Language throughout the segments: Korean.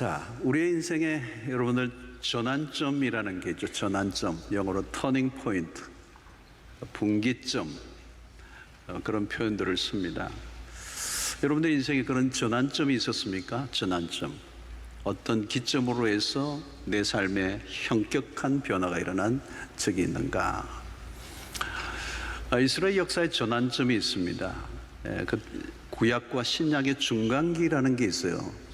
자, 우리의 인생에 여러분들 전환점이라는 게 있죠. 전환점, 영어로 터닝 포인트, 분기점, 그런 표현들을 씁니다. 여러분들 인생에 그런 전환점이 있었습니까? 전환점. 어떤 기점으로 해서 내 삶에 현격한 변화가 일어난 적이 있는가? 이스라엘 역사의 전환점이 있습니다. 그 구약과 신약의 중간기라는 게 있어요.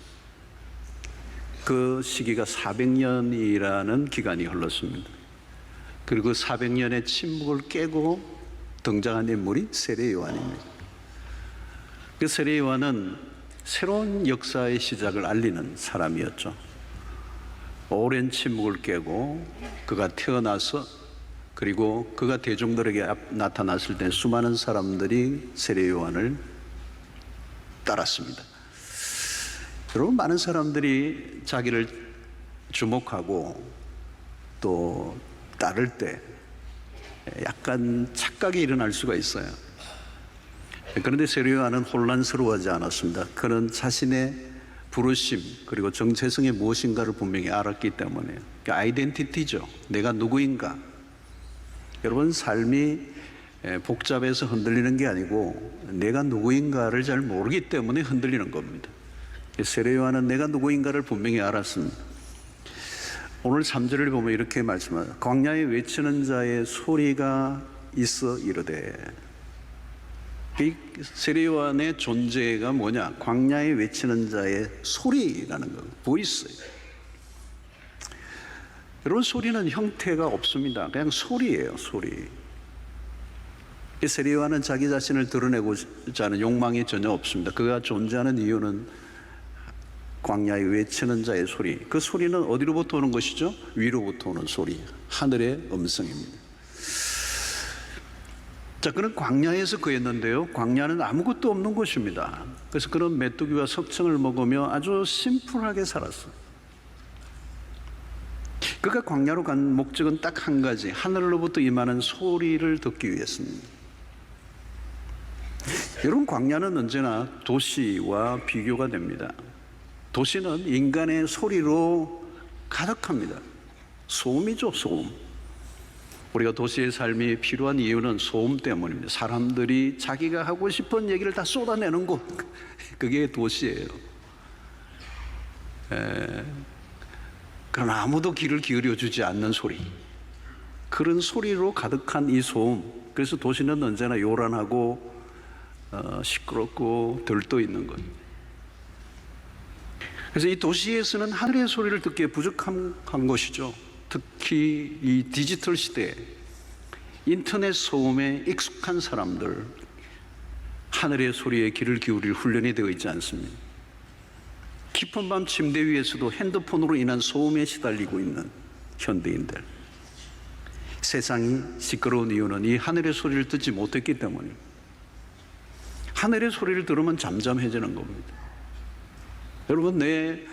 그 시기가 400년이라는 기간이 흘렀습니다. 그리고 400년의 침묵을 깨고 등장한 인물이 세례 요한입니다. 그 세례 요한은 새로운 역사의 시작을 알리는 사람이었죠. 오랜 침묵을 깨고 그가 태어나서, 그리고 그가 대중들에게 나타났을 때 수많은 사람들이 세례 요한을 따랐습니다. 여러분, 많은 사람들이 자기를 주목하고 또 따를 때 약간 착각이 일어날 수가 있어요. 그런데 세례 요한은 혼란스러워하지 않았습니다. 그는 자신의 부르심 그리고 정체성이 무엇인가를 분명히 알았기 때문에, 아이덴티티죠. 내가 누구인가. 여러분, 삶이 복잡해서 흔들리는 게 아니고 내가 누구인가를 잘 모르기 때문에 흔들리는 겁니다. 세례 요한은 내가 누구인가를 분명히 알았습니다. 오늘 3절을 보면 이렇게 말씀합니다. 광야에 외치는 자의 소리가 있어 이르되. 이 세례 요한의 존재가 뭐냐? 광야에 외치는 자의 소리라는 거, 보이스. 여러분, 소리는 형태가 없습니다. 그냥 소리예요, 소리. 세례 요한은 자기 자신을 드러내고자 하는 욕망이 전혀 없습니다. 그가 존재하는 이유는 광야에 외치는 자의 소리. 그 소리는 어디로부터 오는 것이죠? 위로부터 오는 소리, 하늘의 음성입니다. 자, 그는 광야에서 거했는데요, 광야는 아무것도 없는 곳입니다. 그래서 그는 메뚜기와 석청을 먹으며 아주 심플하게 살았어요. 그가 광야로 간 목적은 딱 한 가지, 하늘로부터 임하는 소리를 듣기 위해서입니다. 여러분, 광야는 언제나 도시와 비교가 됩니다. 도시는 인간의 소리로 가득합니다. 소음이죠, 소음. 우리가 도시의 삶이 필요한 이유는 소음 때문입니다. 사람들이 자기가 하고 싶은 얘기를 다 쏟아내는 곳, 그게 도시예요. 그러나 아무도 귀를 기울여주지 않는 소리, 그런 소리로 가득한 이 소음. 그래서 도시는 언제나 요란하고 시끄럽고 들떠 있는 거예요. 그래서 이 도시에서는 하늘의 소리를 듣기에 부족한 것이죠. 특히 이 디지털 시대에 인터넷 소음에 익숙한 사람들, 하늘의 소리에 귀를 기울일 훈련이 되어 있지 않습니다. 깊은 밤 침대 위에서도 핸드폰으로 인한 소음에 시달리고 있는 현대인들, 세상이 시끄러운 이유는 이 하늘의 소리를 듣지 못했기 때문입니다. 하늘의 소리를 들으면 잠잠해지는 겁니다. 여러분, 내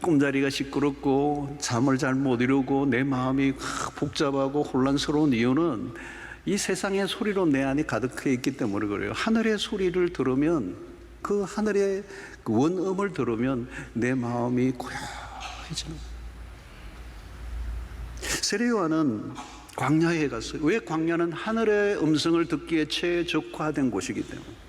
꿈자리가 시끄럽고 잠을 잘 못 이루고 내 마음이 복잡하고 혼란스러운 이유는 이 세상의 소리로 내 안이 가득해 있기 때문에 그래요. 하늘의 소리를 들으면, 그 하늘의 그 원음을 들으면 내 마음이 고요해지는 거예요. 세례 요한은 광야에 갔어요. 왜? 광야는 하늘의 음성을 듣기에 최적화된 곳이기 때문에.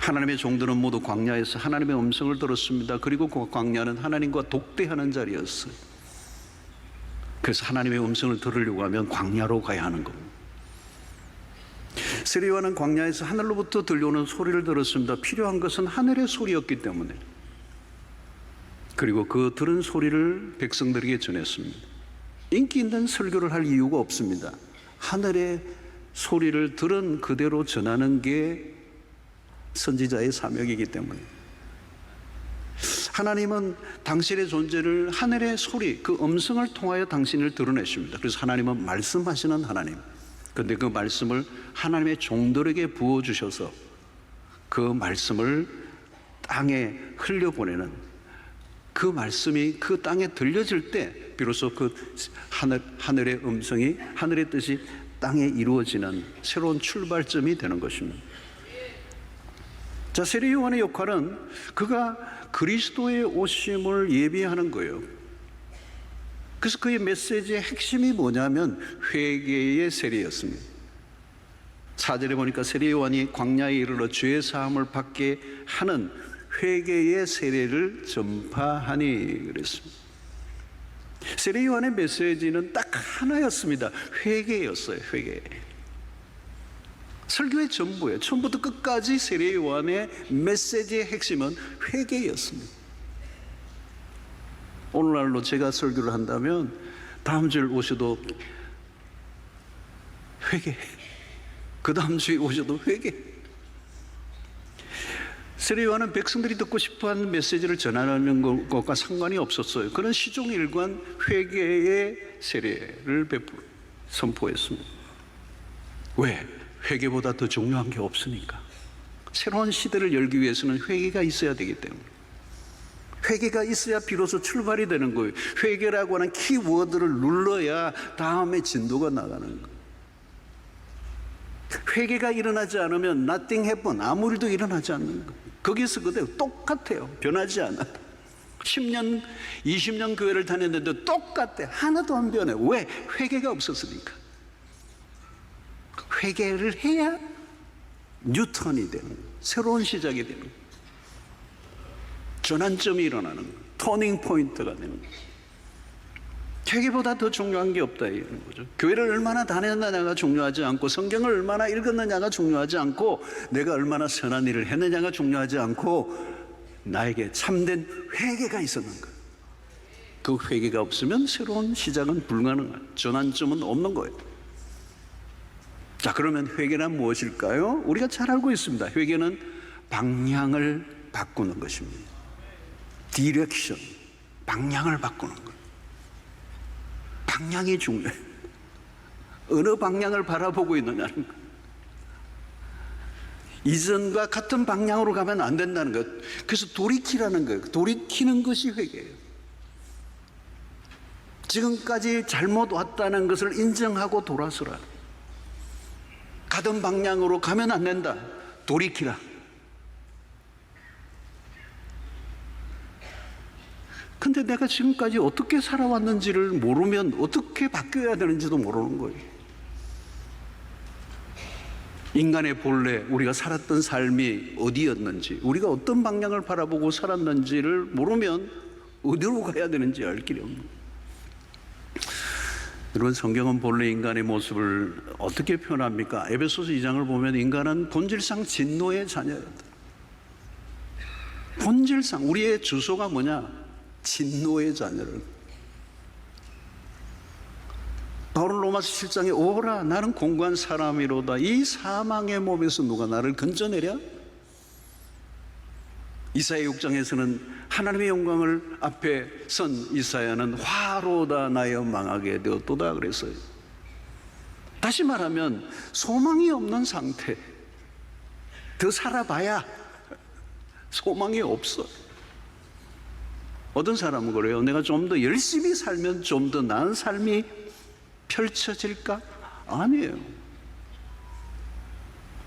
하나님의 종들은 모두 광야에서 하나님의 음성을 들었습니다. 그리고 그 광야는 하나님과 독대하는 자리였어요. 그래서 하나님의 음성을 들으려고 하면 광야로 가야 하는 겁니다. 세례 요한은 광야에서 하늘로부터 들려오는 소리를 들었습니다. 필요한 것은 하늘의 소리였기 때문에. 그리고 그 들은 소리를 백성들에게 전했습니다. 인기 있는 설교를 할 이유가 없습니다. 하늘의 소리를 들은 그대로 전하는 게 선지자의 사명이기 때문에. 하나님은 당신의 존재를 하늘의 소리, 그 음성을 통하여 당신을 드러내십니다. 그래서 하나님은 말씀하시는 하나님. 그런데 그 말씀을 하나님의 종들에게 부어주셔서 그 말씀을 땅에 흘려보내는, 그 말씀이 그 땅에 들려질 때 비로소 그 하늘의 음성이, 하늘의 뜻이 땅에 이루어지는 새로운 출발점이 되는 것입니다. 자, 세례 요한의 역할은 그가 그리스도의 오심을 예비하는 거예요. 그래서 그의 메시지의 핵심이 뭐냐면 회개의 세례였습니다. 4절에 보니까 세례 요한이 광야에 이르러 죄 사함을 받게 하는 회개의 세례를 전파하니 그랬습니다. 세례 요한의 메시지는 딱 하나였습니다. 회개였어요. 회개. 설교의 전부예요. 처음부터 끝까지 세례 요한의 메시지의 핵심은 회개였습니다. 오늘날로 제가 설교를 한다면 다음 주에 오셔도 회개, 그 다음 주에 오셔도 회개. 세례 요한은 백성들이 듣고 싶어하는 메시지를 전하는 것과 상관이 없었어요. 그는 시종일관 회개의 세례를 선포했습니다. 왜? 회개보다 더 중요한 게 없으니까. 새로운 시대를 열기 위해서는 회개가 있어야 되기 때문에. 회개가 있어야 비로소 출발이 되는 거예요. 회개라고 하는 키워드를 눌러야 다음에 진도가 나가는 거예요. 회개가 일어나지 않으면 nothing happen, 아무 일도 일어나지 않는 거예요. 거기서 그대로 똑같아요. 변하지 않아. 10년, 20년 교회를 다녔는데 똑같아. 하나도 안 변해. 왜? 회개가 없었으니까. 회개를 해야 뉴턴이 되는 거예요. 새로운 시작이 되는 거예요. 전환점이 일어나는 거예요. 터닝 포인트가 되는 거예요. 회개보다 더 중요한 게 없다 이런 거죠. 교회를 얼마나 다녔느냐가 중요하지 않고, 성경을 얼마나 읽었느냐가 중요하지 않고, 내가 얼마나 선한 일을 했느냐가 중요하지 않고, 나에게 참된 회개가 있었는 거예요. 그 회개가 없으면 새로운 시작은 불가능한, 전환점은 없는 거예요. 자, 그러면 회개란 무엇일까요? 우리가 잘 알고 있습니다. 회개는 방향을 바꾸는 것입니다. 디렉션, 방향을 바꾸는 거예요. 방향이 중요해요. 어느 방향을 바라보고 있느냐는 거예요. 이전과 같은 방향으로 가면 안 된다는 거예요. 그래서 돌이키라는 거예요. 돌이키는 것이 회개예요. 지금까지 잘못 왔다는 것을 인정하고 돌아서라. 가던 방향으로 가면 안 된다. 돌이키라. 근데 내가 지금까지 어떻게 살아왔는지를 모르면 어떻게 바뀌어야 되는지도 모르는 거예요. 인간의 본래, 우리가 살았던 삶이 어디였는지, 우리가 어떤 방향을 바라보고 살았는지를 모르면 어디로 가야 되는지 알 길이 없는 거예요. 여러분, 성경은 본래 인간의 모습을 어떻게 표현합니까? 에베소서 2장을 보면 인간은 본질상 진노의 자녀였다. 본질상 우리의 주소가 뭐냐? 진노의 자녀를. 바울은 로마서 7장에 오라 나는 공고한 사람이로다. 이 사망의 몸에서 누가 나를 건져내랴? 이사야 6장에서는 하나님의 영광을 앞에 선 이사야는 화로다 나여 망하게 되었도다 그랬어요. 다시 말하면 소망이 없는 상태. 더 살아봐야 소망이 없어. 어떤 사람은 그래요. 내가 좀 더 열심히 살면 좀 더 나은 삶이 펼쳐질까? 아니에요.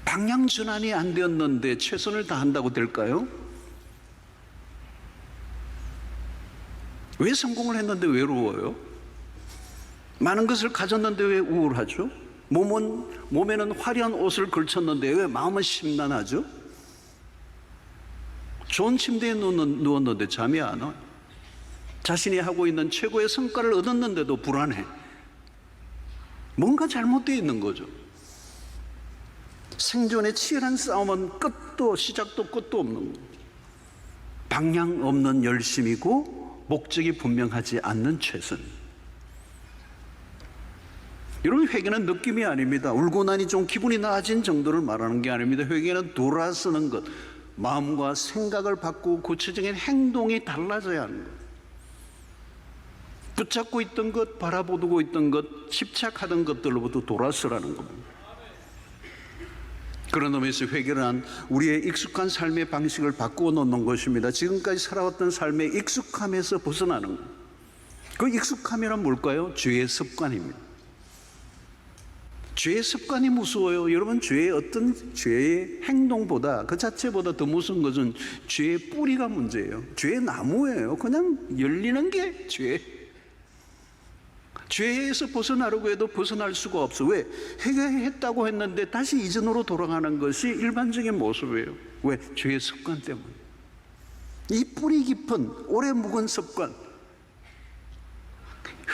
방향 전환이 안 되었는데 최선을 다한다고 될까요? 왜 성공을 했는데 외로워요? 많은 것을 가졌는데 왜 우울하죠? 몸에는 화려한 옷을 걸쳤는데 왜 마음은 심란하죠? 좋은 침대에 누웠는데 잠이 안 와요. 자신이 하고 있는 최고의 성과를 얻었는데도 불안해. 뭔가 잘못되어 있는 거죠. 생존의 치열한 싸움은 끝도 시작도 끝도 없는 거예요. 방향 없는 열심이고 목적이 분명하지 않는 최선. 여러분, 회개는 느낌이 아닙니다. 울고 나니 좀 기분이 나아진 정도를 말하는 게 아닙니다. 회개는 돌아서는 것, 마음과 생각을 바꾸고 구체적인 행동이 달라져야 하는 것. 붙잡고 있던 것, 바라보고 있던 것, 집착하던 것들로부터 돌아서라는 겁니다. 그런 의미에서 회개란 우리의 익숙한 삶의 방식을 바꾸어 놓는 것입니다. 지금까지 살아왔던 삶의 익숙함에서 벗어나는 것. 그 익숙함이란 뭘까요? 죄의 습관입니다. 죄의 습관이 무서워요. 여러분, 죄의 행동보다, 그 자체보다 더 무서운 것은 죄의 뿌리가 문제예요. 죄의 나무예요. 그냥 열리는 게 죄. 죄에서 벗어나려고 해도 벗어날 수가 없어. 왜? 회개했다고 했는데 다시 이전으로 돌아가는 것이 일반적인 모습이에요. 왜? 죄의 습관 때문에. 이 뿌리 깊은 오래 묵은 습관.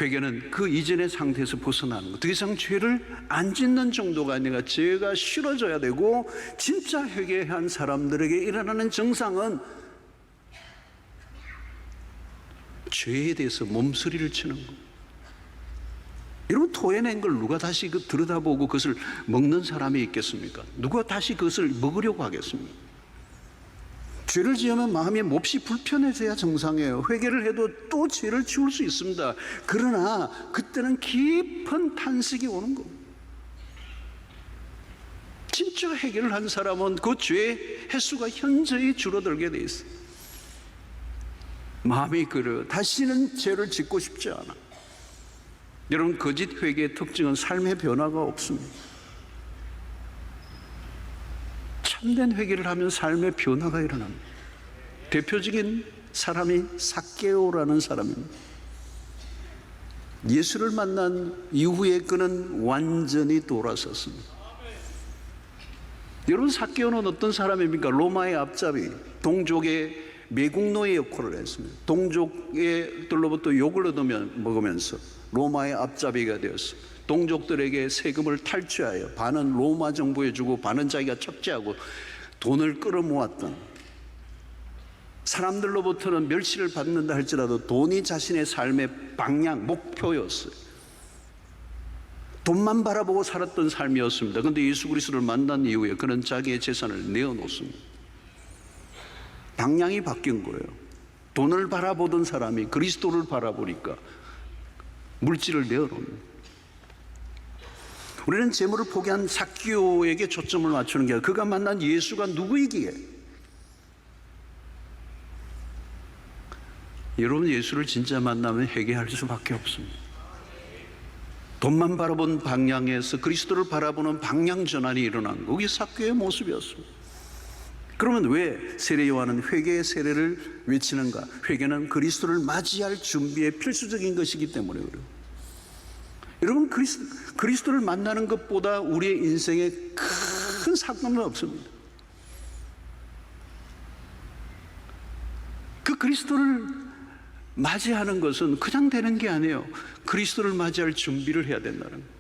회개는 그 이전의 상태에서 벗어나는 것. 더 이상 죄를 안 짓는 정도가 아니라 죄가 싫어져야 되고, 진짜 회개한 사람들에게 일어나는 정상은 죄에 대해서 몸서리를 치는 것. 여러분, 토해낸 걸 누가 다시 들여다보고 그것을 먹는 사람이 있겠습니까? 누가 다시 그것을 먹으려고 하겠습니까? 죄를 지으면 마음이 몹시 불편해져야 정상이에요. 회개를 해도 또 죄를 지울 수 있습니다. 그러나 그때는 깊은 탄식이 오는 겁니다. 진짜 회개를 한 사람은 그 죄의 횟수가 현저히 줄어들게 돼 있어요. 마음이 그래요. 다시는 죄를 짓고 싶지 않아. 여러분, 거짓 회개의 특징은 삶의 변화가 없습니다. 참된 회개를 하면 삶의 변화가 일어납니다. 대표적인 사람이 삭개오라는 사람입니다. 예수를 만난 이후에 그는 완전히 돌아섰습니다. 여러분, 삭개오는 어떤 사람입니까? 로마의 앞잡이, 동족의 매국노의 역할을 했습니다. 동족들로부터 욕을 얻으면서 로마의 앞잡이가 되었어요. 동족들에게 세금을 탈취하여 반은 로마 정부에 주고 반은 자기가 척제하고 돈을 끌어모았던, 사람들로부터는 멸시를 받는다 할지라도 돈이 자신의 삶의 방향, 목표였어요. 돈만 바라보고 살았던 삶이었습니다. 그런데 예수 그리스도를 만난 이후에 그는 자기의 재산을 내어놓습니다. 방향이 바뀐 거예요. 돈을 바라보던 사람이 그리스도를 바라보니까 물질을 내어놓습니다. 우리는 재물을 포기한 삭개오에게 초점을 맞추는 게 아니라 그가 만난 예수가 누구이기에, 여러분, 예수를 진짜 만나면 회개할 수밖에 없습니다. 돈만 바라본 방향에서 그리스도를 바라보는 방향 전환이 일어난 거, 그게 삭개오의 모습이었습니다. 그러면 왜 세례 요한은 회개의 세례를 외치는가? 회개는 그리스도를 맞이할 준비의 필수적인 것이기 때문에 그래요. 여러분, 그리스도를 만나는 것보다 우리의 인생에 큰 사건은 없습니다. 그 그리스도를 맞이하는 것은 그냥 되는 게 아니에요. 그리스도를 맞이할 준비를 해야 된다는 거예요.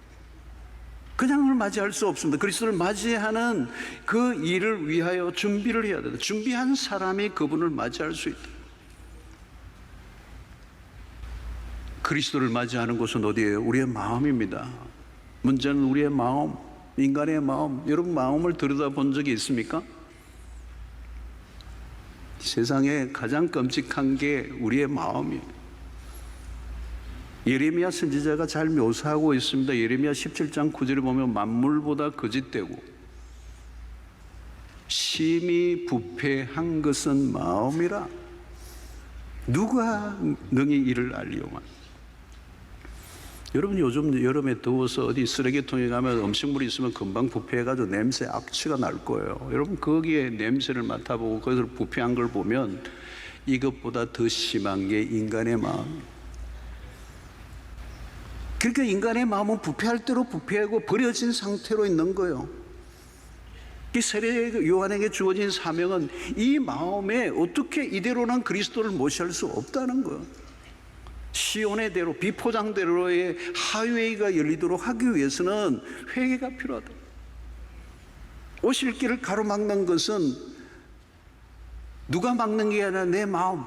그냥을 맞이할 수 없습니다. 그리스도를 맞이하는 그 일을 위하여 준비를 해야 된다. 준비한 사람이 그분을 맞이할 수 있다. 그리스도를 맞이하는 곳은 어디예요? 우리의 마음입니다. 문제는 우리의 마음, 인간의 마음. 여러분, 마음을 들여다본 적이 있습니까? 세상에 가장 끔찍한 게 우리의 마음이에요. 예레미야 선지자가 잘 묘사하고 있습니다. 예레미야 17장 9절에 보면 만물보다 거짓되고 심히 부패한 것은 마음이라. 누가 능히 이를 알리오마. 여러분, 요즘 여름에 더워서 어디 쓰레기통에 가면 음식물이 있으면 금방 부패해가지고 냄새, 악취가 날 거예요. 여러분, 거기에 냄새를 맡아보고 그것을 부패한 걸 보면 이것보다 더 심한 게 인간의 마음. 그러니까 인간의 마음은 부패할 대로 부패하고 버려진 상태로 있는 거예요. 이 세례 요한에게 주어진 사명은 이 마음에 어떻게 이대로는 그리스도를 모시할 수 없다는 거예요. 시온의 대로, 비포장대로의 하이웨이가 열리도록 하기 위해서는 회개가 필요하다. 오실 길을 가로막는 것은 누가 막는 게 아니라 내 마음,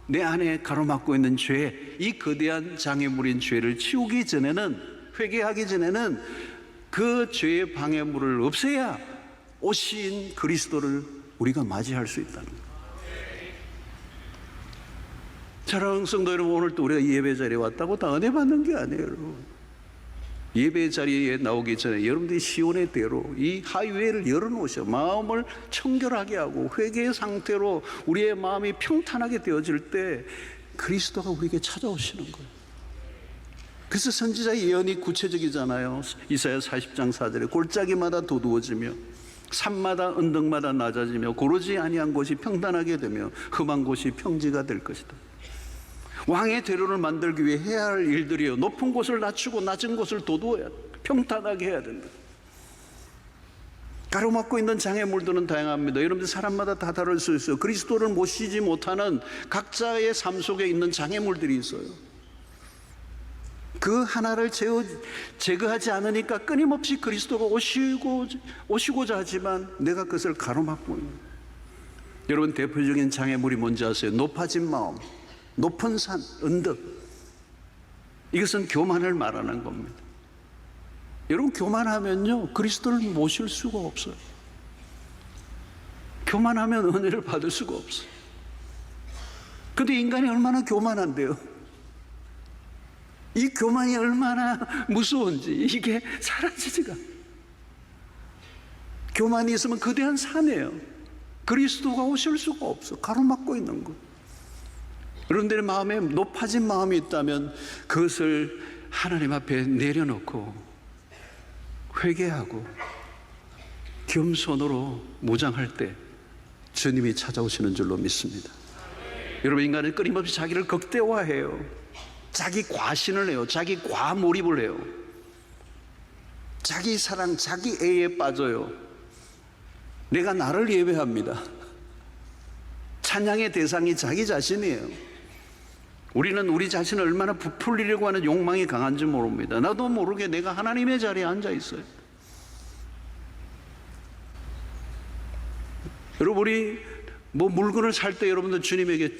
내 안에 가로막고 있는 죄, 이 거대한 장애물인 죄를 치우기 전에는, 회개하기 전에는 그 죄의 방해물을 없애야 오신 그리스도를 우리가 맞이할 수 있다는 거예요. 사랑하는 성도 여러분, 오늘 또 우리가 예배 자리에 왔다고 다 은혜 받는 게 아니에요, 여러분. 예배 자리에 나오기 전에 여러분들이 시온의 대로 이 하이웨이를 열어놓으셔 마음을 청결하게 하고 회개의 상태로 우리의 마음이 평탄하게 되어질 때 그리스도가 우리에게 찾아오시는 거예요. 그래서 선지자의 예언이 구체적이잖아요. 이사야 40장 4절에 골짜기마다 도두어지며 산마다 언덕마다 낮아지며 고르지 아니한 곳이 평단하게 되며 험한 곳이 평지가 될 것이다. 왕의 대로를 만들기 위해 해야 할 일들이요, 높은 곳을 낮추고 낮은 곳을 도두어야 평탄하게 해야 된다. 가로막고 있는 장애물들은 다양합니다. 여러분들 사람마다 다 다를 수 있어요. 그리스도를 모시지 못하는 각자의 삶 속에 있는 장애물들이 있어요. 그 하나를 제거하지 않으니까 끊임없이 그리스도가 오시고자 하지만 내가 그것을 가로막고 있는. 여러분, 대표적인 장애물이 뭔지 아세요? 높아진 마음, 높은 산, 언덕. 이것은 교만을 말하는 겁니다. 여러분, 교만하면요 그리스도를 모실 수가 없어요. 교만하면 은혜를 받을 수가 없어요. 근데 인간이 얼마나 교만한데요. 이 교만이 얼마나 무서운지 이게 사라지지가. 교만이 있으면 거대한 산이에요. 그리스도가 오실 수가 없어. 가로막고 있는 것. 여러분들의 마음에 높아진 마음이 있다면 그것을 하나님 앞에 내려놓고 회개하고 겸손으로 무장할 때 주님이 찾아오시는 줄로 믿습니다. 여러분, 인간은 끊임없이 자기를 극대화해요. 자기 과신을 해요. 자기 과몰입을 해요. 자기 사랑, 자기 애에 빠져요. 내가 나를 예배합니다. 찬양의 대상이 자기 자신이에요. 우리는 우리 자신을 얼마나 부풀리려고 하는 욕망이 강한지 모릅니다. 나도 모르게 내가 하나님의 자리에 앉아 있어요. 여러분, 우리 물건을 살 때 여러분들 주님에게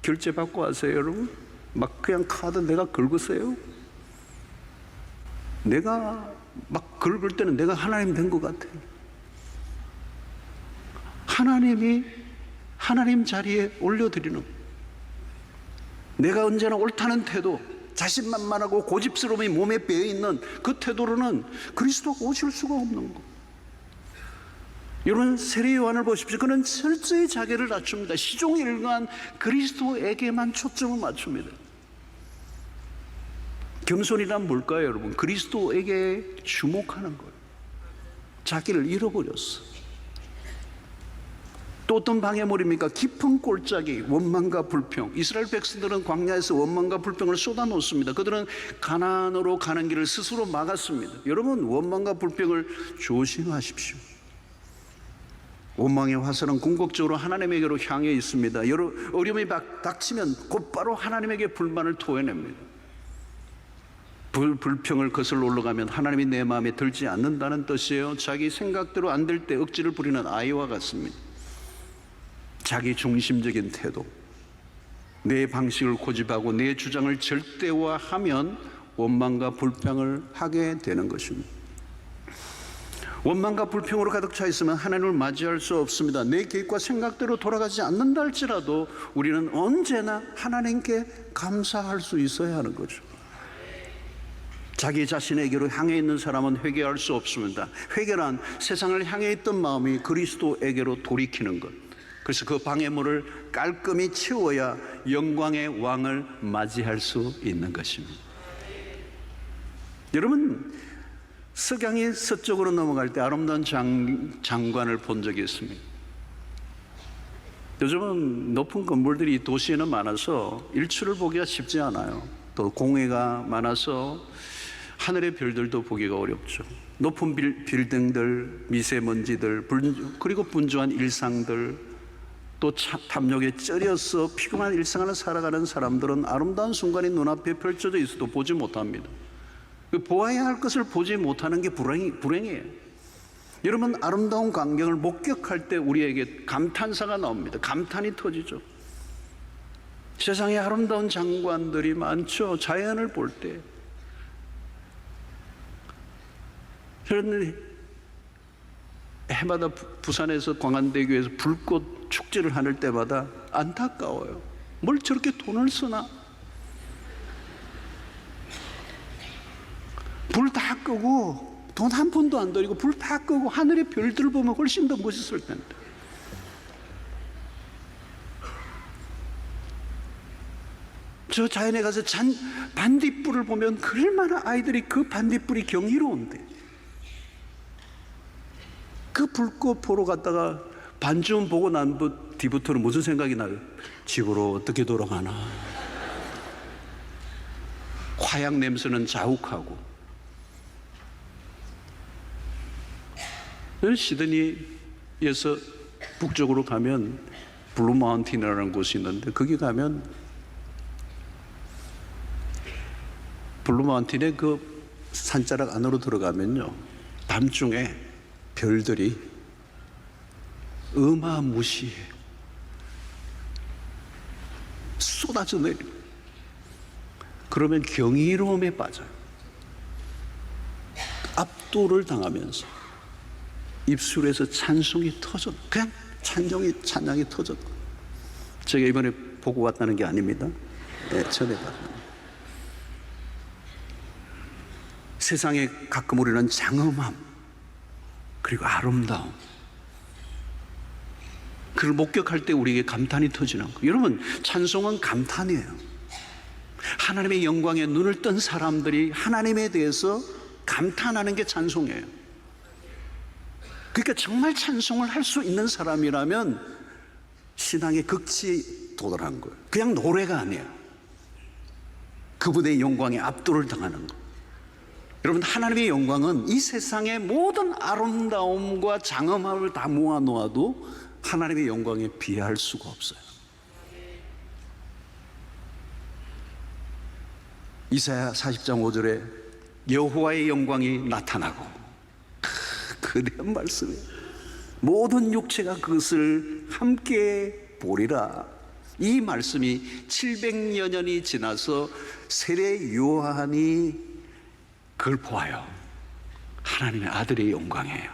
결제 받고 하세요. 여러분, 막 그냥 카드 내가 긁으세요. 내가 막 긁을 때는 내가 하나님 된 것 같아요. 하나님이 하나님 자리에 올려드리는, 내가 언제나 옳다는 태도, 자신만만하고 고집스러움이 몸에 배어있는 그 태도로는 그리스도가 오실 수가 없는 거. 여러분, 세례 요한을 보십시오. 그는 철저히 자기를 낮춥니다. 시종일관 그리스도에게만 초점을 맞춥니다. 겸손이란 뭘까요, 여러분? 그리스도에게 주목하는 거예요. 자기를 잃어버렸어. 또 어떤 방해물입니까? 깊은 골짜기, 원망과 불평. 이스라엘 백성들은 광야에서 원망과 불평을 쏟아놓습니다. 그들은 가나안으로 가는 길을 스스로 막았습니다. 여러분, 원망과 불평을 조심하십시오. 원망의 화살은 궁극적으로 하나님에게로 향해 있습니다. 어려움이 닥치면 곧바로 하나님에게 불만을 토해냅니다. 불평을 거슬러 올라가면 하나님이 내 마음에 들지 않는다는 뜻이에요. 자기 생각대로 안 될 때 억지를 부리는 아이와 같습니다. 자기 중심적인 태도, 내 방식을 고집하고 내 주장을 절대화하면 원망과 불평을 하게 되는 것입니다. 원망과 불평으로 가득 차 있으면 하나님을 맞이할 수 없습니다. 내 계획과 생각대로 돌아가지 않는다 할지라도 우리는 언제나 하나님께 감사할 수 있어야 하는 거죠. 자기 자신에게로 향해 있는 사람은 회개할 수 없습니다. 회개란 세상을 향해 있던 마음이 그리스도에게로 돌이키는 것. 그래서 그 방해물을 깔끔히 채워야 영광의 왕을 맞이할 수 있는 것입니다. 여러분, 석양이 서쪽으로 넘어갈 때 아름다운 장관을 본 적이 있습니다. 요즘은 높은 건물들이 도시에는 많아서 일출을 보기가 쉽지 않아요. 또 공해가 많아서 하늘의 별들도 보기가 어렵죠. 높은 빌딩들, 미세먼지들, 그리고 분주한 일상들, 또 탐욕에 쩔여서 피곤한 일상을 살아가는 사람들은 아름다운 순간이 눈앞에 펼쳐져 있어도 보지 못합니다. 보아야 할 것을 보지 못하는 게 불행이에요. 여러분, 아름다운 광경을 목격할 때 우리에게 감탄사가 나옵니다. 감탄이 터지죠. 세상에 아름다운 장관들이 많죠. 자연을 볼 때. 그런데 해마다 부산에서 광안대교에서 불꽃 축제를 하는 때마다 안타까워요. 뭘 저렇게 돈을 쓰나? 불 다 끄고 돈 한 푼도 안 들이고 불 다 끄고 하늘의 별들을 보면 훨씬 더 멋있을 텐데. 저 자연에 가서 반딧불을 보면 얼마나 아이들이 그 반딧불이 경이로운데, 그 불꽃 보러 갔다가 반쯤 보고 난 뒤부터는 무슨 생각이 나요? 집으로 어떻게 돌아가나. 화약 냄새는 자욱하고. 시드니에서 북쪽으로 가면 블루 마운틴이라는 곳이 있는데, 거기 가면 블루 마운틴의 그 산자락 안으로 들어가면요, 밤중에 별들이 어마무시해 쏟아져 내려. 그러면 경이로움에 빠져요. 압도를 당하면서 입술에서 찬송이 터져, 그냥 찬양이 터져. 제가 이번에 보고 왔다는 게 아닙니다. 네, 전해봤습니다. 세상에 가끔 우리는 장엄함, 그리고 아름다움, 그걸 목격할 때 우리에게 감탄이 터지는 거. 여러분, 찬송은 감탄이에요. 하나님의 영광에 눈을 뜬 사람들이 하나님에 대해서 감탄하는 게 찬송이에요. 그러니까 정말 찬송을 할 수 있는 사람이라면 신앙의 극치에 도달한 거예요. 그냥 노래가 아니에요. 그분의 영광에 압도를 당하는 거. 여러분, 하나님의 영광은 이 세상의 모든 아름다움과 장엄함을 다 모아놓아도 하나님의 영광에 비할 수가 없어요. 이사야 40장 5절에 여호와의 영광이 나타나고, 그대한 말씀이에요. 모든 육체가 그것을 함께 보리라. 이 말씀이 700여 년이 지나서 세례 요한이 그걸 보아요. 하나님의 아들의 영광이에요.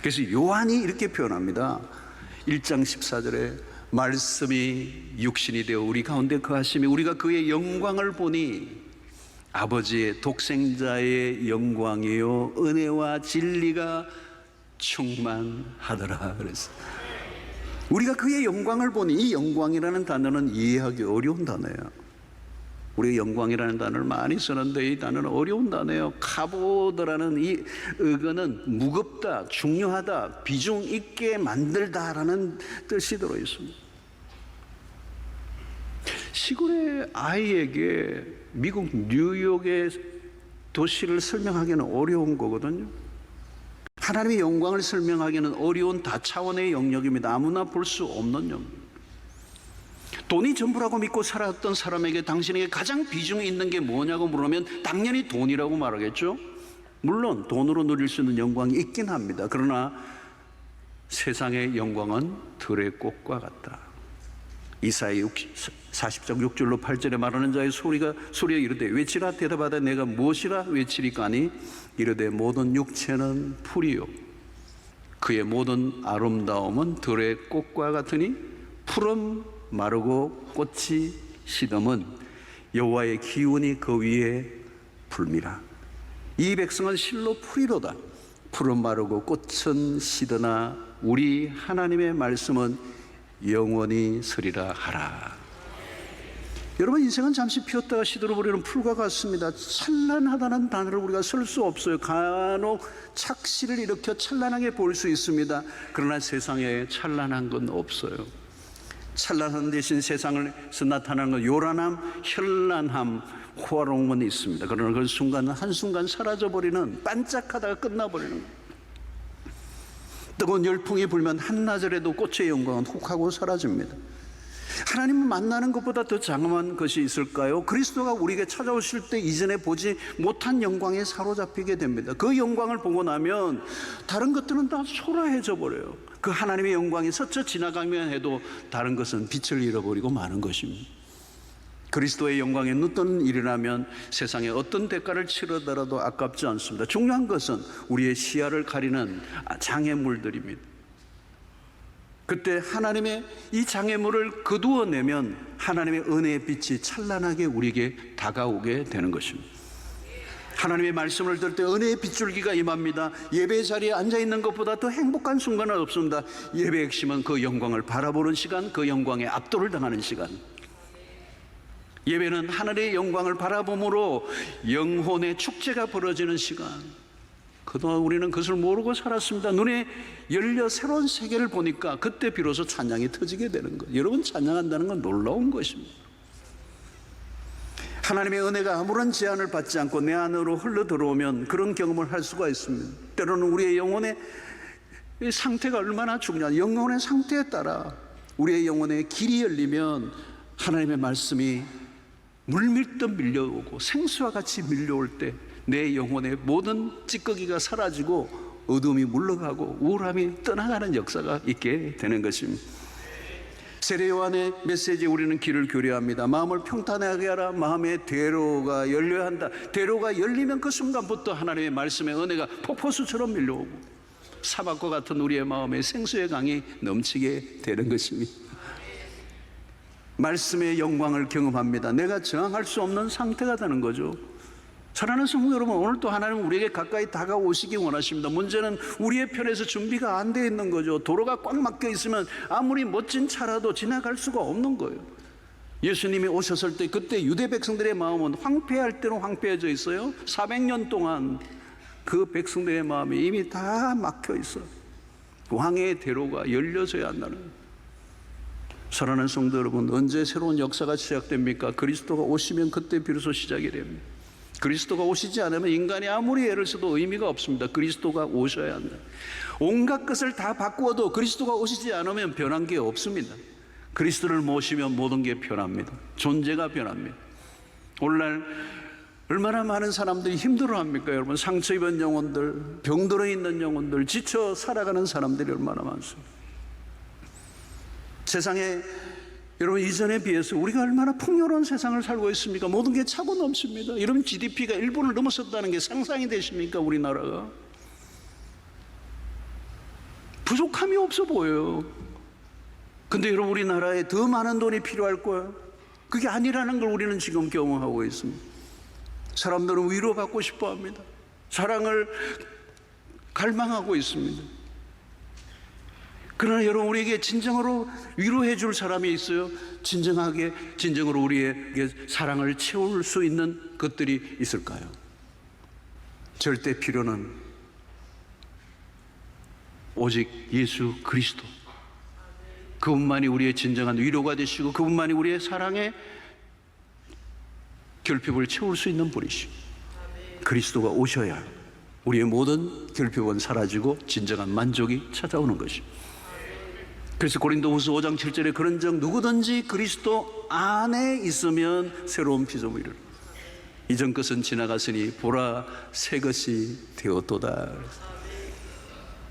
그래서 요한이 이렇게 표현합니다. 1장 14절에 말씀이 육신이 되어 우리 가운데 거하심이 우리가 그의 영광을 보니 아버지의 독생자의 영광이요 은혜와 진리가 충만하더라. 그래서 우리가 그의 영광을 보니, 이 영광이라는 단어는 이해하기 어려운 단어예요. 우리가 영광이라는 단어를 많이 쓰는데 이 단어는 어려운 단어예요. 카보드라는 이 어근은 무겁다, 중요하다, 비중 있게 만들다라는 뜻이 들어있습니다. 시골의 아이에게 미국 뉴욕의 도시를 설명하기는 어려운 거거든요. 하나님의 영광을 설명하기는 어려운 다차원의 영역입니다. 아무나 볼 수 없는 영역. 돈이 전부라고 믿고 살았던 사람에게 당신에게 가장 비중이 있는 게 뭐냐고 물으면 당연히 돈이라고 말하겠죠. 물론 돈으로 누릴 수 있는 영광이 있긴 합니다. 그러나 세상의 영광은 들의 꽃과 같다. 이사야 40장 6절로 8절에 말하는 자의 소리가 이르되 외치라. 대답하되 내가 무엇이라 외치리까니 이르되 모든 육체는 풀이요 그의 모든 아름다움은 들의 꽃과 같으니 푸른 마르고 꽃이 시듬은 여호와의 기운이 그 위에 불미라. 이 백성은 실로 풀이로다. 푸른 마르고 꽃은 시드나 우리 하나님의 말씀은 영원히 서리라 하라. 여러분, 인생은 잠시 피었다가 시들어버리는 풀과 같습니다. 찬란하다는 단어를 우리가 쓸 수 없어요. 간혹 착시를 일으켜 찬란하게 보일 수 있습니다. 그러나 세상에 찬란한 건 없어요. 찬란한 대신 세상에서 나타나는 건 요란함, 현란함, 호화로움은 있습니다. 그러나 그 순간 한순간 사라져버리는, 반짝하다가 끝나버리는 거예요. 뜨거운 열풍이 불면 한나절에도 꽃의 영광은 훅 하고 사라집니다. 하나님을 만나는 것보다 더 장엄한 것이 있을까요? 그리스도가 우리에게 찾아오실 때 이전에 보지 못한 영광에 사로잡히게 됩니다. 그 영광을 보고 나면 다른 것들은 다 초라해져 버려요. 그 하나님의 영광이 스쳐 지나가면 해도 다른 것은 빛을 잃어버리고 마는 것입니다. 그리스도의 영광에 눈뜨는 일이라면 세상에 어떤 대가를 치르더라도 아깝지 않습니다. 중요한 것은 우리의 시야를 가리는 장애물들입니다. 그때 하나님의 이 장애물을 거두어내면 하나님의 은혜의 빛이 찬란하게 우리에게 다가오게 되는 것입니다. 하나님의 말씀을 들을 때 은혜의 빗줄기가 임합니다. 예배 자리에 앉아있는 것보다 더 행복한 순간은 없습니다. 예배의 핵심은 그 영광을 바라보는 시간, 그 영광에 압도를 당하는 시간. 예배는 하늘의 영광을 바라봄으로 영혼의 축제가 벌어지는 시간. 그동안 우리는 그것을 모르고 살았습니다. 눈에 열려 새로운 세계를 보니까 그때 비로소 찬양이 터지게 되는 거예요. 여러분, 찬양한다는 건 놀라운 것입니다. 하나님의 은혜가 아무런 제한을 받지 않고 내 안으로 흘러 들어오면 그런 경험을 할 수가 있습니다. 때로는 우리의 영혼의 상태가 얼마나 중요한, 영혼의 상태에 따라 우리의 영혼의 길이 열리면 하나님의 말씀이 물밀듯 밀려오고 생수와 같이 밀려올 때 내 영혼의 모든 찌꺼기가 사라지고 어둠이 물러가고 우울함이 떠나가는 역사가 있게 되는 것입니다. 세례 요한의 메시지에 우리는 길을 교류합니다. 마음을 평탄하게 하라. 마음의 대로가 열려야 한다. 대로가 열리면 그 순간부터 하나님의 말씀의 은혜가 폭포수처럼 밀려오고 사막과 같은 우리의 마음에 생수의 강이 넘치게 되는 것입니다. 말씀의 영광을 경험합니다. 내가 저항할 수 없는 상태가 되는 거죠. 사랑하는 성도 여러분, 오늘도 하나님은 우리에게 가까이 다가오시기 원하십니다. 문제는 우리의 편에서 준비가 안 되어 있는 거죠. 도로가 꽉 막혀 있으면 아무리 멋진 차라도 지나갈 수가 없는 거예요. 예수님이 오셨을 때 그때 유대 백성들의 마음은 황폐할 때는 황폐해져 있어요. 400년 동안 그 백성들의 마음이 이미 다 막혀 있어요. 왕의 대로가 열려져야 한다는 거예요. 사랑하는 성도 여러분, 언제 새로운 역사가 시작됩니까? 그리스도가 오시면 그때 비로소 시작이 됩니다. 그리스도가 오시지 않으면 인간이 아무리 애를 써도 의미가 없습니다. 그리스도가 오셔야 한다. 온갖 것을 다 바꾸어도 그리스도가 오시지 않으면 변한 게 없습니다. 그리스도를 모시면 모든 게 변합니다. 존재가 변합니다. 오늘날 얼마나 많은 사람들이 힘들어합니까? 여러분, 상처 입은 영혼들, 병들어 있는 영혼들, 지쳐 살아가는 사람들이 얼마나 많습니다. 세상에 여러분, 이전에 비해서 우리가 얼마나 풍요로운 세상을 살고 있습니까? 모든 게 차고 넘칩니다. 여러분, GDP가 일본을 넘어섰다는 게 상상이 되십니까? 우리나라가 부족함이 없어 보여요. 근데 여러분, 우리나라에 더 많은 돈이 필요할 거예요. 그게 아니라는 걸 우리는 지금 경험하고 있습니다. 사람들은 위로받고 싶어 합니다. 사랑을 갈망하고 있습니다. 그러나 여러분, 우리에게 진정으로 위로해 줄 사람이 있어요. 진정으로 우리에게 사랑을 채울 수 있는 것들이 있을까요? 절대 필요는 오직 예수 그리스도. 그분만이 우리의 진정한 위로가 되시고 그분만이 우리의 사랑의 결핍을 채울 수 있는 분이시고, 그리스도가 오셔야 우리의 모든 결핍은 사라지고 진정한 만족이 찾아오는 것입니다. 그래서 고린도후서 5장 7절에 그런즉 누구든지 그리스도 안에 있으면 새로운 피조물이라. 이전 것은 지나갔으니 보라 새 것이 되었도다.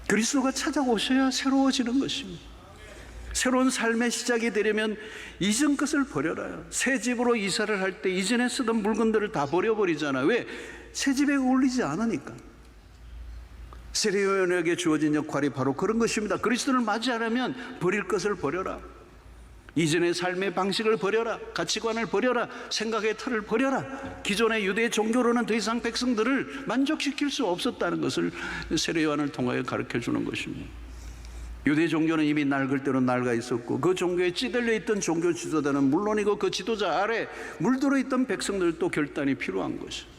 그리스도가 찾아오셔야 새로워지는 것입니다. 새로운 삶의 시작이 되려면 이전 것을 버려라. 새 집으로 이사를 할 때 이전에 쓰던 물건들을 다 버려버리잖아요. 왜? 새 집에 어울리지 않으니까. 세례요한에게 주어진 역할이 바로 그런 것입니다. 그리스도를 맞이하려면 버릴 것을 버려라. 이전의 삶의 방식을 버려라. 가치관을 버려라. 생각의 틀을 버려라. 기존의 유대 종교로는 더 이상 백성들을 만족시킬 수 없었다는 것을 세례요한을 통하여 가르쳐 주는 것입니다. 유대 종교는 이미 낡을 대로 낡아 있었고 그 종교에 찌들려 있던 종교 지도자는 물론이고 그 지도자 아래 물들어 있던 백성들도 결단이 필요한 것이죠.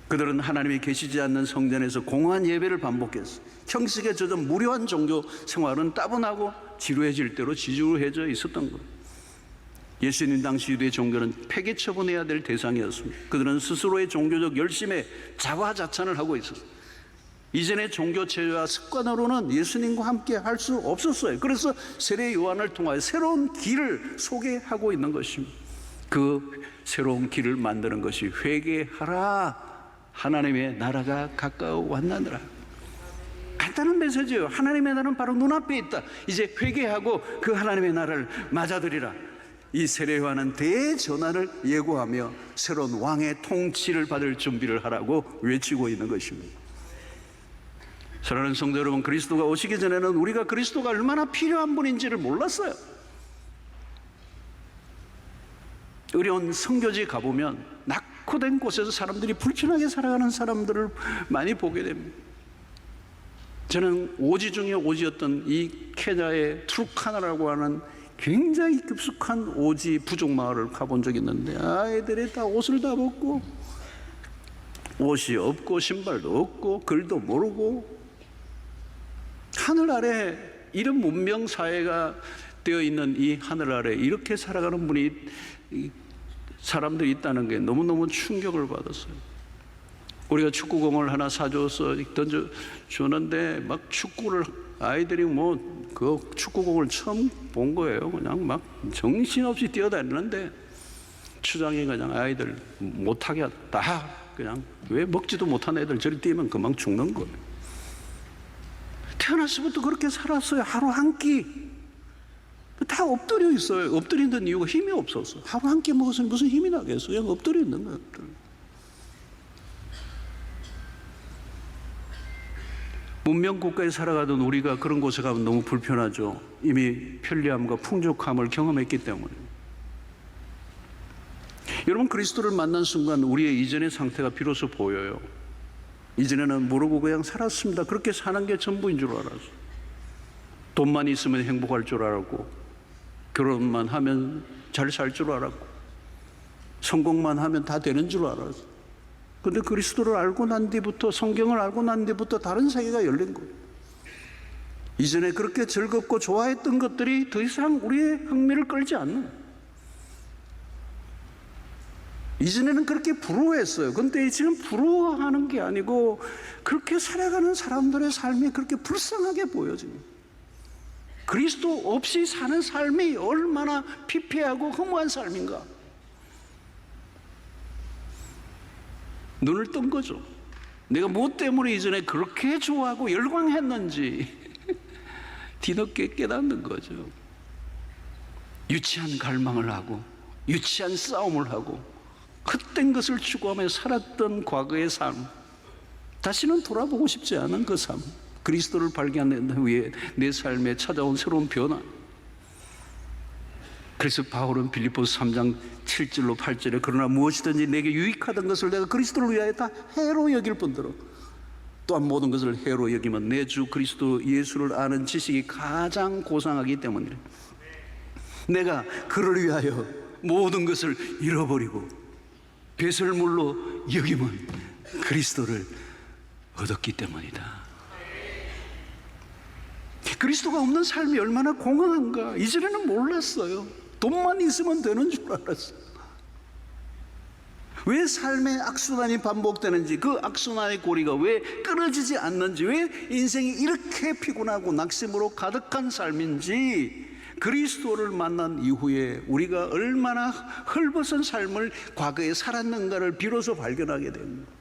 그들은 하나님이 계시지 않는 성전에서 공허한 예배를 반복했어요. 형식에 젖은 무료한 종교 생활은 따분하고 지루해질 대로 지루해져 있었던 거예요. 예수님 당시 유대 종교는 폐기 처분해야 될 대상이었습니다. 그들은 스스로의 종교적 열심에 자화자찬을 하고 있었어요. 이전의 종교 체제와 습관으로는 예수님과 함께 할 수 없었어요. 그래서 세례 요한을 통하여 새로운 길을 소개하고 있는 것입니다. 그 새로운 길을 만드는 것이 회개하라. 하나님의 나라가 가까워 왔나니라. 간단한 메시지예요. 하나님의 나라는 바로 눈앞에 있다. 이제 회개하고 그 하나님의 나라를 맞아들이라. 이 세례 요한은 대전환을 예고하며 새로운 왕의 통치를 받을 준비를 하라고 외치고 있는 것입니다. 사랑하는 성도 여러분, 그리스도가 오시기 전에는 우리가 그리스도가 얼마나 필요한 분인지를 몰랐어요. 어려운 선교지 가보면 낙후된 곳에서 사람들이 불편하게 살아가는 사람들을 많이 보게 됩니다. 저는 오지 중에 오지였던 이 케냐의 트루카나라고 하는 굉장히 깊숙한 오지 부족 마을을 가본 적이 있는데 아이들이 다 옷을 다 벗고 옷이 없고 신발도 없고 글도 모르고 하늘 아래 이런 문명 사회가 되어 있는 이 하늘 아래 이렇게 살아가는 분이 사람들이 있다는 게 너무너무 충격을 받았어요. 우리가 축구공을 하나 사줘서 던져주는데 막 축구를 아이들이 뭐 그 축구공을 처음 본 거예요. 그냥 막 정신없이 뛰어다니는데 추장이 그냥 아이들 못하게 다 그냥 왜 먹지도 못한 애들 저리 뛰면 금방 죽는 거예요. 태어났을부터 그렇게 살았어요. 하루 한 끼. 다 엎드려 있어요. 엎드려 있는 이유가 힘이 없어서. 하루 한 끼 먹었으니 무슨 힘이 나겠어요. 그냥 엎드려 있는 거예요. 문명 국가에 살아가던 우리가 그런 곳에 가면 너무 불편하죠. 이미 편리함과 풍족함을 경험했기 때문에. 여러분, 그리스도를 만난 순간 우리의 이전의 상태가 비로소 보여요. 이전에는 모르고 그냥 살았습니다. 그렇게 사는 게 전부인 줄 알았어요. 돈만 있으면 행복할 줄 알았고, 결혼만 하면 잘 살 줄 알았고, 성공만 하면 다 되는 줄 알았어요. 그런데 그리스도를 알고 난 뒤부터, 성경을 알고 난 뒤부터 다른 세계가 열린 거예요. 이전에 그렇게 즐겁고 좋아했던 것들이 더 이상 우리의 흥미를 끌지 않는, 이전에는 그렇게 부러워했어요. 그런데 지금 부러워하는 게 아니고 그렇게 살아가는 사람들의 삶이 그렇게 불쌍하게 보여집니다. 그리스도 없이 사는 삶이 얼마나 피폐하고 허무한 삶인가. 눈을 뜬 거죠. 내가 무엇 때문에 이전에 그렇게 좋아하고 열광했는지 뒤늦게 깨닫는 거죠. 유치한 갈망을 하고 유치한 싸움을 하고 헛된 것을 추구하며 살았던 과거의 삶, 다시는 돌아보고 싶지 않은 그 삶, 그리스도를 발견한 후에 내 삶에 찾아온 새로운 변화. 그래서 바울은 빌립보서 3장 7절로 8절에 그러나 무엇이든지 내게 유익하던 것을 내가 그리스도를 위하여 다 해로 여길 뿐더러 또한 모든 것을 해로 여기면 내 주 그리스도 예수를 아는 지식이 가장 고상하기 때문이래. 내가 그를 위하여 모든 것을 잃어버리고 배설물로 여기면 그리스도를 얻었기 때문이다. 그리스도가 없는 삶이 얼마나 공허한가 이전에는 몰랐어요. 돈만 있으면 되는 줄 알았어요. 왜 삶의 악순환이 반복되는지, 그 악순환의 고리가 왜 끊어지지 않는지, 왜 인생이 이렇게 피곤하고 낙심으로 가득한 삶인지, 그리스도를 만난 이후에 우리가 얼마나 헐벗은 삶을 과거에 살았는가를 비로소 발견하게 됩니다.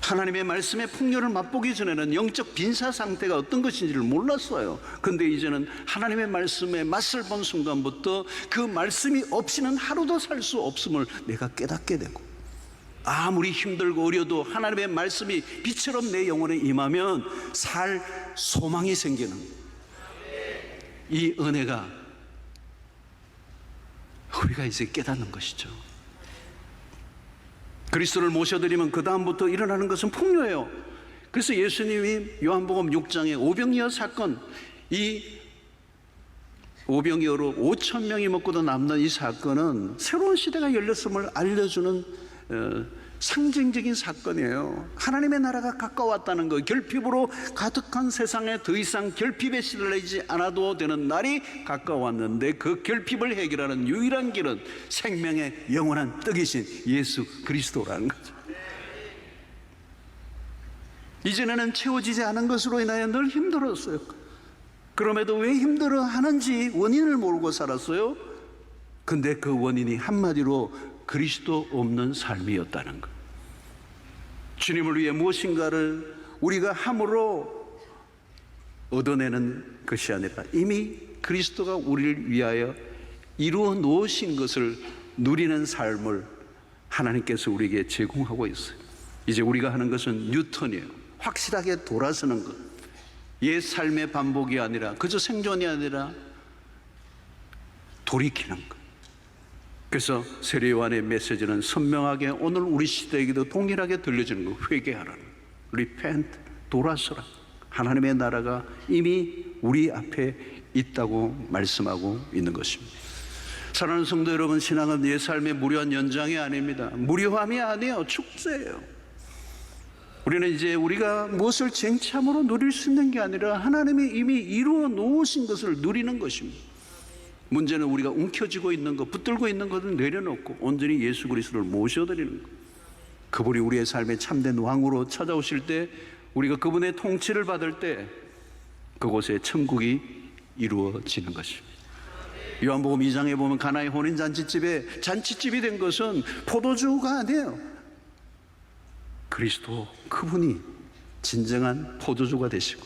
하나님의 말씀의 풍요를 맛보기 전에는 영적 빈사 상태가 어떤 것인지를 몰랐어요. 그런데 이제는 하나님의 말씀의 맛을 본 순간부터 그 말씀이 없이는 하루도 살 수 없음을 내가 깨닫게 되고, 아무리 힘들고 어려도 하나님의 말씀이 빛처럼 내 영혼에 임하면 살 소망이 생기는, 이 은혜가 우리가 이제 깨닫는 것이죠. 그리스도를 모셔드리면 그 다음부터 일어나는 것은 풍요예요. 그래서 예수님이 요한복음 6장의 오병이어 사건, 이 오병이어로 5,000명이 먹고도 남는 이 사건은 새로운 시대가 열렸음을 알려주는 상징적인 사건이에요. 하나님의 나라가 가까웠다는 것, 결핍으로 가득한 세상에 더 이상 결핍에 시달리지 않아도 되는 날이 가까웠는데, 그 결핍을 해결하는 유일한 길은 생명의 영원한 떡이신 예수 그리스도라는 거죠. 이전에는 채워지지 않은 것으로 인하여 늘 힘들었어요. 그럼에도 왜 힘들어 하는지 원인을 모르고 살았어요. 근데 그 원인이 한마디로 그리스도 없는 삶이었다는 것. 주님을 위해 무엇인가를 우리가 함으로 얻어내는 것이 아니라 이미 그리스도가 우리를 위하여 이루어 놓으신 것을 누리는 삶을 하나님께서 우리에게 제공하고 있어요. 이제 우리가 하는 것은 뉴턴이에요. 확실하게 돌아서는 것. 옛 삶의 반복이 아니라, 그저 생존이 아니라 돌이키는 것. 그래서 세례 요한의 메시지는 선명하게 오늘 우리 시대에게도 동일하게 들려지는 거, 회개하라는, repent, 돌아서라. 하나님의 나라가 이미 우리 앞에 있다고 말씀하고 있는 것입니다. 사랑하는 성도 여러분, 신앙은 내 삶의 무료한 연장이 아닙니다. 무료함이 아니에요. 축제예요. 우리는 이제 우리가 무엇을 쟁취함으로 누릴 수 있는 게 아니라 하나님이 이미 이루어 놓으신 것을 누리는 것입니다. 문제는 우리가 움켜쥐고 있는 것, 붙들고 있는 것을 내려놓고 온전히 예수 그리스도를 모셔드리는 것. 그분이 우리의 삶의 참된 왕으로 찾아오실 때, 우리가 그분의 통치를 받을 때 그곳에 천국이 이루어지는 것입니다. 요한복음 2장에 보면 가나의 혼인잔치집에 잔치집이 된 것은 포도주가 아니에요. 그리스도, 그분이 진정한 포도주가 되시고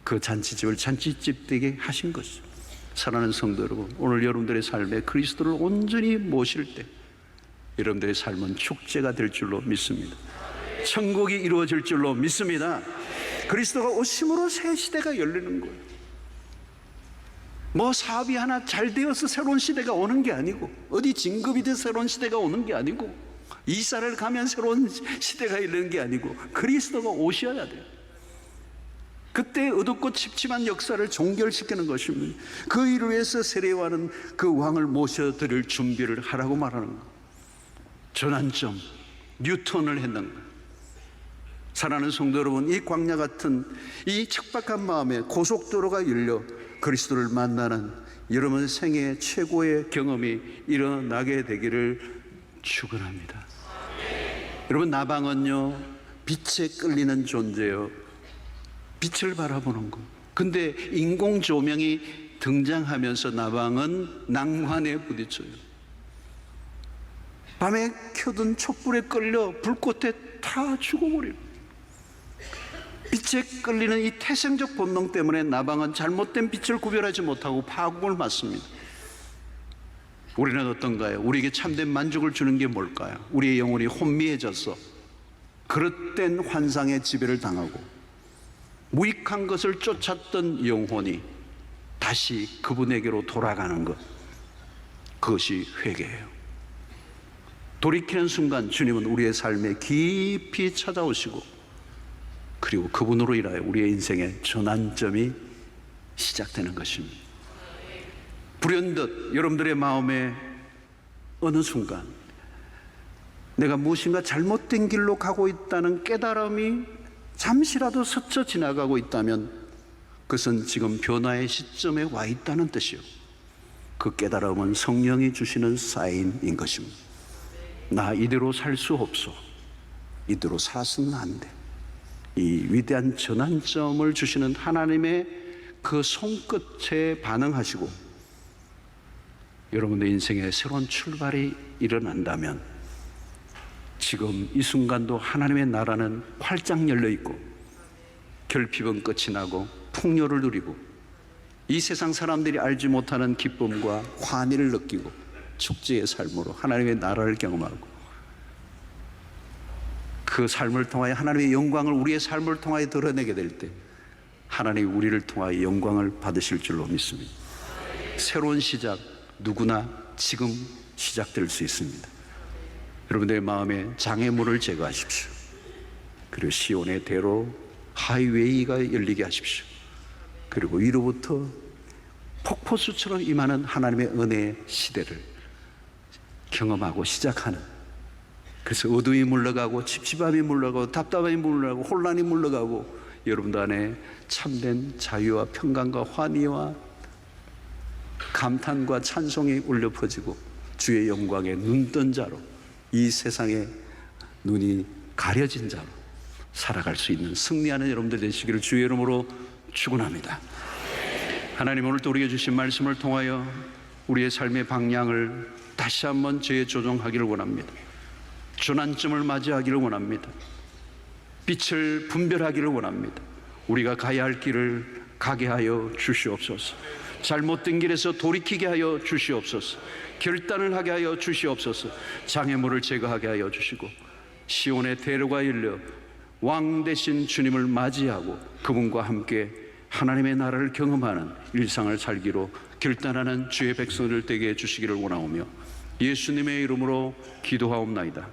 그 잔치집을 잔치집 되게 하신 것이죠. 사랑하는 성도 여러분, 오늘 여러분들의 삶에 그리스도를 온전히 모실 때 여러분들의 삶은 축제가 될 줄로 믿습니다. 천국이 이루어질 줄로 믿습니다. 그리스도가 오심으로 새 시대가 열리는 거예요. 뭐 사업이 하나 잘 되어서 새로운 시대가 오는 게 아니고, 어디 진급이 돼서 새로운 시대가 오는 게 아니고, 이사를 가면 새로운 시대가 열리는 게 아니고, 그리스도가 오셔야 돼요. 그때 어둡고 찝찝한 역사를 종결시키는 것입니다. 그 일을 위해서 세례와는 그 왕을 모셔드릴 준비를 하라고 말하는 거예요. 전환점, 뉴턴을 했는 거예요. 사랑하는 성도 여러분, 이 광야 같은 이 척박한 마음에 고속도로가 열려 그리스도를 만나는 여러분 생애 최고의 경험이 일어나게 되기를 축원합니다. 여러분, 나방은요, 빛에 끌리는 존재예요. 빛을 바라보는 거. 근데 인공 조명이 등장하면서 나방은 낭만에 부딪혀요. 밤에 켜둔 촛불에 끌려 불꽃에 다 죽어버려요. 빛에 끌리는 이 태생적 본능 때문에 나방은 잘못된 빛을 구별하지 못하고 파국을 맞습니다. 우리는 어떤가요? 우리에게 참된 만족을 주는 게 뭘까요? 우리의 영혼이 혼미해져서 그릇된 환상의 지배를 당하고 무익한 것을 쫓았던 영혼이 다시 그분에게로 돌아가는 것, 그것이 회개예요. 돌이키는 순간 주님은 우리의 삶에 깊이 찾아오시고, 그리고 그분으로 인하여 우리의 인생의 전환점이 시작되는 것입니다. 불현듯 여러분들의 마음에 어느 순간 내가 무엇인가 잘못된 길로 가고 있다는 깨달음이 잠시라도 스쳐 지나가고 있다면 그것은 지금 변화의 시점에 와 있다는 뜻이요. 그 깨달음은 성령이 주시는 사인인 것입니다. 나 이대로 살 수 없어. 이대로 살아서는 안 돼. 이 위대한 전환점을 주시는 하나님의 그 손끝에 반응하시고 여러분의 인생에 새로운 출발이 일어난다면 지금 이 순간도 하나님의 나라는 활짝 열려 있고 결핍은 끝이 나고 풍요를 누리고 이 세상 사람들이 알지 못하는 기쁨과 환희를 느끼고 축제의 삶으로 하나님의 나라를 경험하고 그 삶을 통하여 하나님의 영광을 우리의 삶을 통하여 드러내게 될 때 하나님이 우리를 통하여 영광을 받으실 줄로 믿습니다. 새로운 시작, 누구나 지금 시작될 수 있습니다. 여러분들의 마음에 장애물을 제거하십시오. 그리고 시온의 대로 하이웨이가 열리게 하십시오. 그리고 위로부터 폭포수처럼 임하는 하나님의 은혜의 시대를 경험하고 시작하는, 그래서 어둠이 물러가고 찝찝함이 물러가고 답답함이 물러가고 혼란이 물러가고 여러분들 안에 참된 자유와 평강과 환희와 감탄과 찬송이 울려 퍼지고 주의 영광에 눈뜬 자로, 이 세상에 눈이 가려진 자로 살아갈 수 있는 승리하는 여러분들 되시기를 주의 이름으로 축원합니다. 하나님, 오늘도 우리에게 주신 말씀을 통하여 우리의 삶의 방향을 다시 한번 재조정하기를 원합니다. 전환점을 맞이하기를 원합니다. 빛을 분별하기를 원합니다. 우리가 가야 할 길을 가게 하여 주시옵소서. 잘못된 길에서 돌이키게 하여 주시옵소서. 결단을 하게 하여 주시옵소서. 장애물을 제거하게 하여 주시고 시온의 대로가 열려 왕 되신 주님을 맞이하고 그분과 함께 하나님의 나라를 경험하는 일상을 살기로 결단하는 주의 백성들 되게 해주시기를 원하오며 예수님의 이름으로 기도하옵나이다.